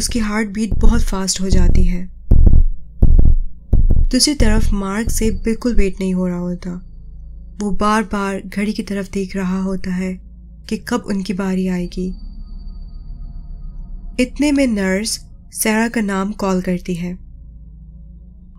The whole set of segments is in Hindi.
उसकी हार्ट बीट बहुत फास्ट हो जाती है। दूसरी तरफ मार्क से बिल्कुल वेट नहीं हो रहा होता। वो बार बार घड़ी की तरफ देख रहा होता है कि कब उनकी बारी आएगी। इतने में नर्स सैरा का नाम कॉल करती है।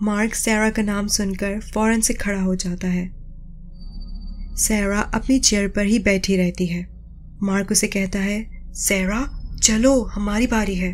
मार्क सैरा का नाम सुनकर फौरन से खड़ा हो जाता है। सैरा अपनी चेयर पर ही बैठी रहती है। मार्क उसे कहता है, सैरा चलो हमारी बारी है।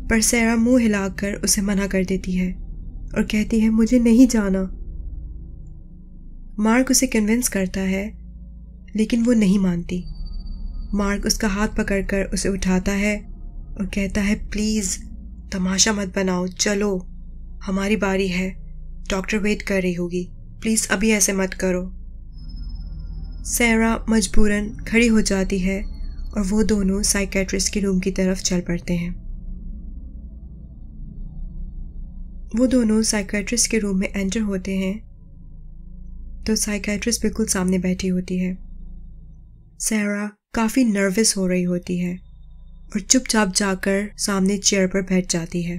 पर सैरा मुंह हिलाकर उसे मना कर देती है और कहती है, मुझे नहीं जाना। मार्क उसे कन्विंस करता है लेकिन वो नहीं मानती। मार्क उसका हाथ पकड़कर उसे उठाता है और कहता है, प्लीज तमाशा मत बनाओ, चलो हमारी बारी है, डॉक्टर वेट कर रही होगी, प्लीज अभी ऐसे मत करो। सैरा मजबूरन खड़ी हो जाती है और वो दोनों साइकेट्रिस्ट के रूम की तरफ चल पड़ते हैं। वो दोनों साइकेट्रिस्ट के रूम में एंटर होते हैं तो साइकेट्रिस्ट बिल्कुल सामने बैठी होती है। सैरा काफ़ी नर्वस हो रही होती है और चुपचाप जाकर सामने चेयर पर बैठ जाती है।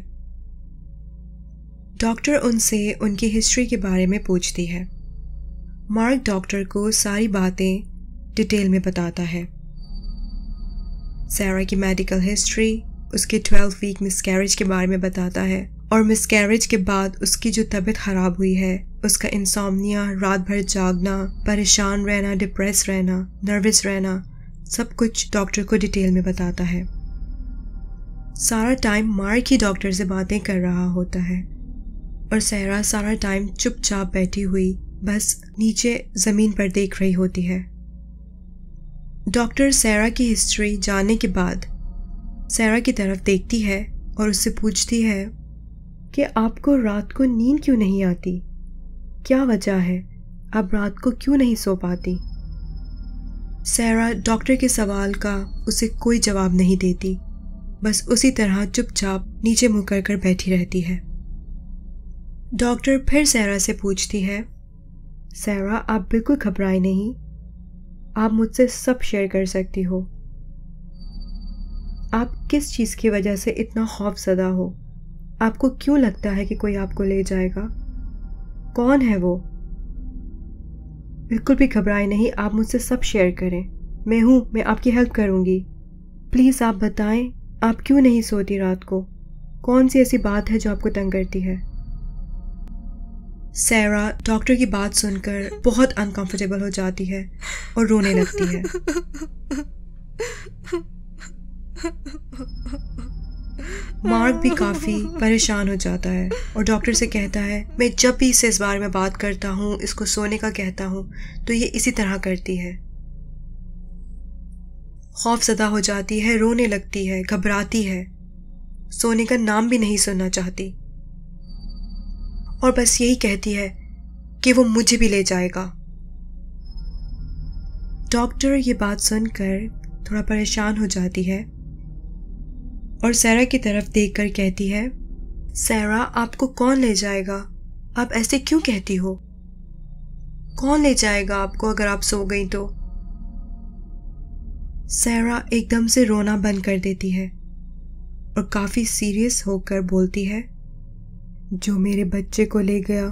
डॉक्टर उनसे उनकी हिस्ट्री के बारे में पूछती है। मार्क डॉक्टर को सारी बातें डिटेल में बताता है। सैरा की मेडिकल हिस्ट्री, उसके 12 वीक मिसकैरेज के बारे में बताता है और मिसकैरेज के बाद उसकी जो तबीयत ख़राब हुई है, उसका इंसोम्निया, रात भर जागना, परेशान रहना, डिप्रेस रहना, नर्वस रहना, सब कुछ डॉक्टर को डिटेल में बताता है। सारा टाइम मार्क ही डॉक्टर से बातें कर रहा होता है और सैरा सारा टाइम चुपचाप बैठी हुई बस नीचे ज़मीन पर देख रही होती है। डॉक्टर सैरा की हिस्ट्री जानने के बाद सैरा की तरफ देखती है और उससे पूछती है कि आपको रात को नींद क्यों नहीं आती? क्या वजह है? आप रात को क्यों नहीं सो पाती? सैरा डॉक्टर के सवाल का उसे कोई जवाब नहीं देती, बस उसी तरह चुपचाप नीचे मुँह कर बैठी रहती है। डॉक्टर फिर सैरा से पूछती है, सैरा आप बिल्कुल घबराए नहीं, आप मुझसे सब शेयर कर सकती हो। आप किस चीज़ की वजह से इतना खौफज़दा हो? आपको क्यों लगता है कि कोई आपको ले जाएगा? कौन है वो? बिल्कुल भी घबराए नहीं, आप मुझसे सब शेयर करें। मैं हूँ, मैं आपकी हेल्प करूँगी। प्लीज़ आप बताएं, आप क्यों नहीं सोती रात को? कौन सी ऐसी बात है जो आपको तंग करती है? सैरा डॉक्टर की बात सुनकर बहुत अनकंफर्टेबल हो जाती है और रोने लगती है। मार्क भी काफ़ी परेशान हो जाता है और डॉक्टर से कहता है, मैं जब भी इससे इस बारे में बात करता हूँ, इसको सोने का कहता हूँ, तो ये इसी तरह करती है। खौफज़दा हो जाती है, रोने लगती है, घबराती है, सोने का नाम भी नहीं सुनना चाहती और बस यही कहती है कि वो मुझे भी ले जाएगा। डॉक्टर ये बात सुनकर थोड़ा परेशान हो जाती है और सैरा की तरफ देखकर कहती है, सैरा आपको कौन ले जाएगा? आप ऐसे क्यों कहती हो? कौन ले जाएगा आपको अगर आप सो गई तो? सैरा एकदम से रोना बंद कर देती है और काफ़ी सीरियस होकर बोलती है, जो मेरे बच्चे को ले गया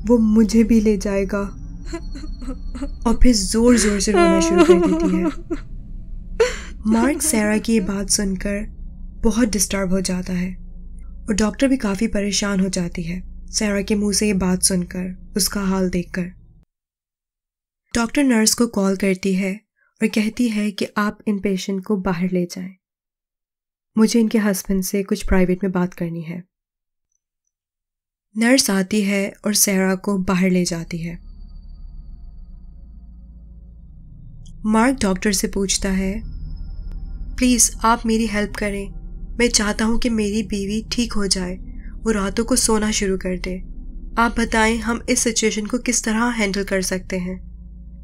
वो मुझे भी ले जाएगा। और फिर जोर जोर से रोना शुरू कर देती है। मार्क सैरा की ये बात सुनकर बहुत डिस्टर्ब हो जाता है और डॉक्टर भी काफ़ी परेशान हो जाती है सैरा के मुंह से ये बात सुनकर, उसका हाल देखकर। डॉक्टर नर्स को कॉल करती है और कहती है कि आप इन पेशेंट को बाहर ले जाएं, मुझे इनके हस्बैंड से कुछ प्राइवेट में बात करनी है। नर्स आती है और सैरा को बाहर ले जाती है। मार्क डॉक्टर से पूछता है, प्लीज़ आप मेरी हेल्प करें, मैं चाहता हूँ कि मेरी बीवी ठीक हो जाए, वो रातों को सोना शुरू कर दे। आप बताएं हम इस सिचुएशन को किस तरह हैंडल कर सकते हैं।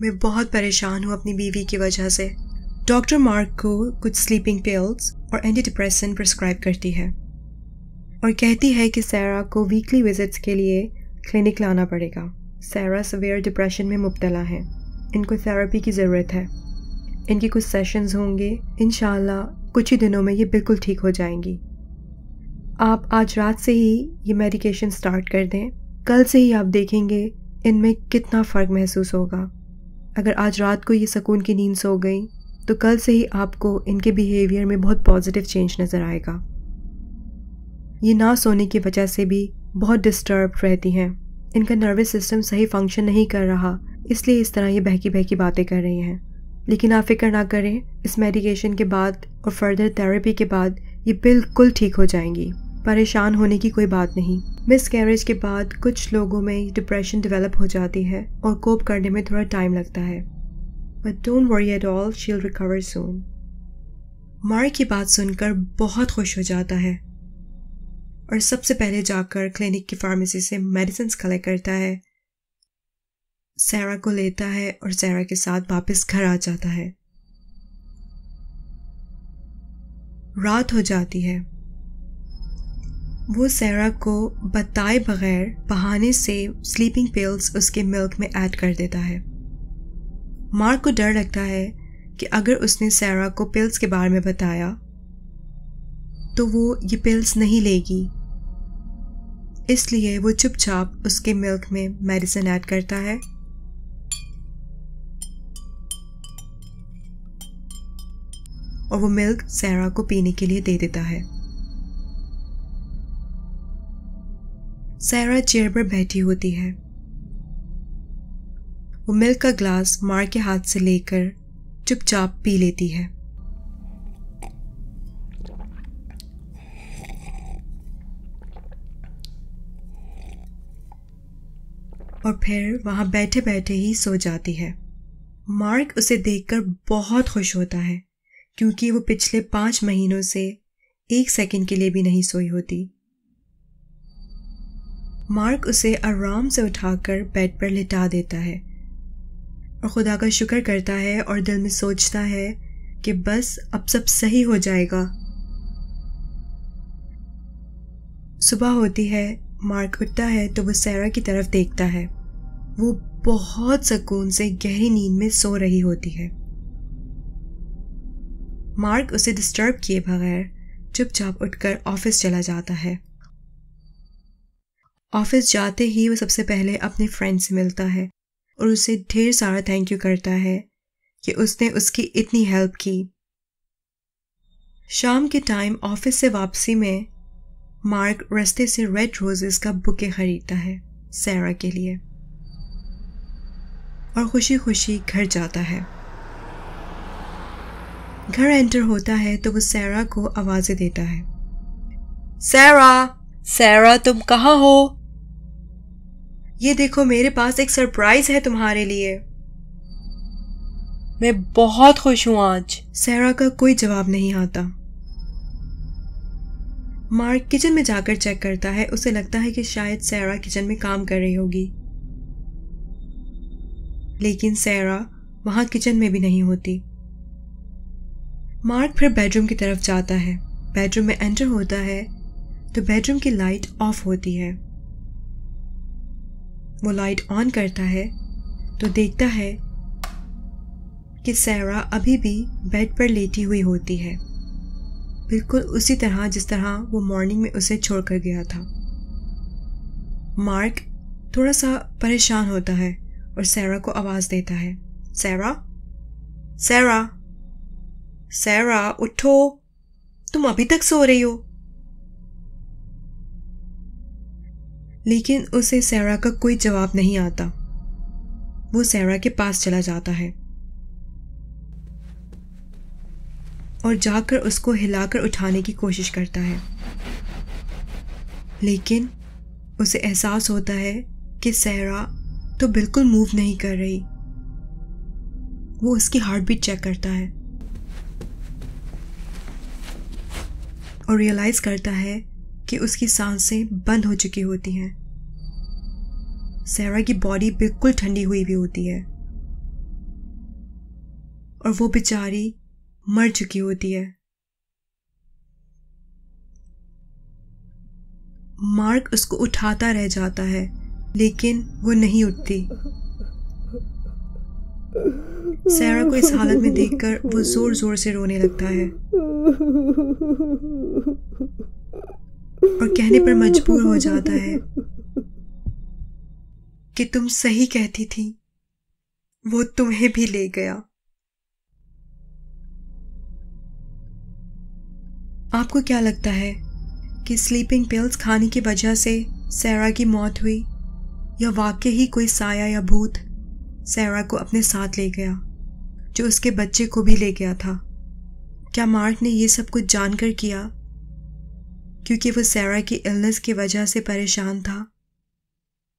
मैं बहुत परेशान हूँ अपनी बीवी की वजह से। डॉक्टर मार्क को कुछ स्लीपिंग पिल्स और एंटी डिप्रेसेंट प्रिस्क्राइब करती है और कहती है कि सैरा को वीकली विजिट्स के लिए क्लिनिक लाना पड़ेगा। सैरा सीवियर डिप्रेशन में मुब्तला है, इनको थेरेपी की ज़रूरत है। इनके कुछ सेशंस होंगे, इंशाल्लाह कुछ ही दिनों में ये बिल्कुल ठीक हो जाएंगी। आप आज रात से ही ये मेडिकेशन स्टार्ट कर दें। कल से ही आप देखेंगे इनमें कितना फ़र्क महसूस होगा। अगर आज रात को ये सुकून की नींद सो गई तो कल से ही आपको इनके बिहेवियर में बहुत पॉजिटिव चेंज नज़र आएगा। ये ना सोने की वजह से भी बहुत डिस्टर्ब रहती हैं। इनका नर्वस सिस्टम सही फंक्शन नहीं कर रहा, इसलिए इस तरह ये बहकी बहकी बातें कर रही हैं। लेकिन आप फिक्र ना करें, इस मेडिकेशन के बाद और फर्दर थेरेपी के बाद ये बिल्कुल ठीक हो जाएंगी। परेशान होने की कोई बात नहीं। मिसकैरेज के बाद कुछ लोगों में डिप्रेशन डेवलप हो जाती है और कोप करने में थोड़ा टाइम लगता है, but don't worry at all, she will recover soon. Mark की बात सुनकर बहुत खुश हो जाता है और सबसे पहले जाकर क्लिनिक की फार्मेसी से मेडिसिन कलेक्ट करता है, सैरा को लेता है और सैरा के साथ वापस घर आ जाता है। रात हो जाती है। वो सैरा को बताए बगैर बहाने से स्लीपिंग पिल्स उसके मिल्क में ऐड कर देता है। मार्क को डर लगता है कि अगर उसने सैरा को पिल्स के बारे में बताया तो वो ये पिल्स नहीं लेगी, इसलिए वो चुपचाप उसके मिल्क में मेडिसिन ऐड करता है और वो मिल्क सैरा को पीने के लिए दे देता है। सैरा चेयर पर बैठी होती है। वो मिल्क का ग्लास मार्क के हाथ से लेकर चुपचाप पी लेती है। और फिर वहां बैठे बैठे ही सो जाती है। मार्क उसे देखकर बहुत खुश होता है क्योंकि वो पिछले 5 महीनों से 1 सेकंड के लिए भी नहीं सोई होती। मार्क उसे आराम से उठाकर बेड पर लिटा देता है और खुदा का शुक्र करता है और दिल में सोचता है कि बस अब सब सही हो जाएगा। सुबह होती है, मार्क उठता है तो वो सैरा की तरफ देखता है। वो बहुत सुकून से गहरी नींद में सो रही होती है। मार्क उसे डिस्टर्ब किए बगैर चुपचाप उठकर ऑफिस चला जाता है। ऑफिस जाते ही वो सबसे पहले अपने फ्रेंड से मिलता है और उसे ढेर सारा थैंक यू करता है कि उसने उसकी इतनी हेल्प की। शाम के टाइम ऑफिस से वापसी में मार्क रास्ते से रेड रोजेस का बुके खरीदता है सैरा के लिए और खुशी खुशी घर जाता है। घर एंटर होता है तो वो सैरा को आवाजें देता है। सैरा, सैरा तुम कहाँ हो? ये देखो मेरे पास एक सरप्राइज है तुम्हारे लिए। मैं बहुत खुश हूं आज। सैरा का कोई जवाब नहीं आता। मार्क किचन में जाकर चेक करता है। उसे लगता है कि शायद सैरा किचन में काम कर रही होगी, लेकिन सैरा वहां किचन में भी नहीं होती। मार्क फिर बेडरूम की तरफ जाता है। बेडरूम में एंटर होता है तो बेडरूम की लाइट ऑफ होती है। वो लाइट ऑन करता है तो देखता है कि सैरा अभी भी बेड पर लेटी हुई होती है, बिल्कुल उसी तरह जिस तरह वो मॉर्निंग में उसे छोड़कर गया था। मार्क थोड़ा सा परेशान होता है और सैरा को आवाज देता है, सैरा, सैरा, सैरा उठो, तुम अभी तक सो रही हो। लेकिन उसे सैरा का कोई जवाब नहीं आता। वो सैरा के पास चला जाता है और जाकर उसको हिलाकर उठाने की कोशिश करता है, लेकिन उसे एहसास होता है कि सैरा तो बिल्कुल मूव नहीं कर रही। वो उसकी हार्ट बीट चेक करता है और रियलाइज करता है कि उसकी सांसें बंद हो चुकी होती हैं। सैरा की बॉडी बिल्कुल ठंडी हुई भी होती है और वो बेचारी मर चुकी होती है। मार्क उसको उठाता रह जाता है, लेकिन वो नहीं उठती। सैरा को इस हालत में देखकर वो जोर जोर से रोने लगता है और कहने पर मजबूर हो जाता है कि तुम सही कहती थी, वो तुम्हें भी ले गया। आपको क्या लगता है कि स्लीपिंग पिल्स खाने की वजह से सैरा की मौत हुई, या वाकई ही कोई साया या भूत सैरा को अपने साथ ले गया, जो उसके बच्चे को भी ले गया था? क्या मार्क ने ये सब कुछ जानकर किया क्योंकि वो सैरा की इलनेस की वजह से परेशान था,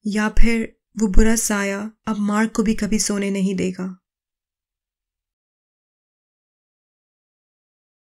या फिर वो बुरा साया अब मार्क को भी कभी सोने नहीं देगा?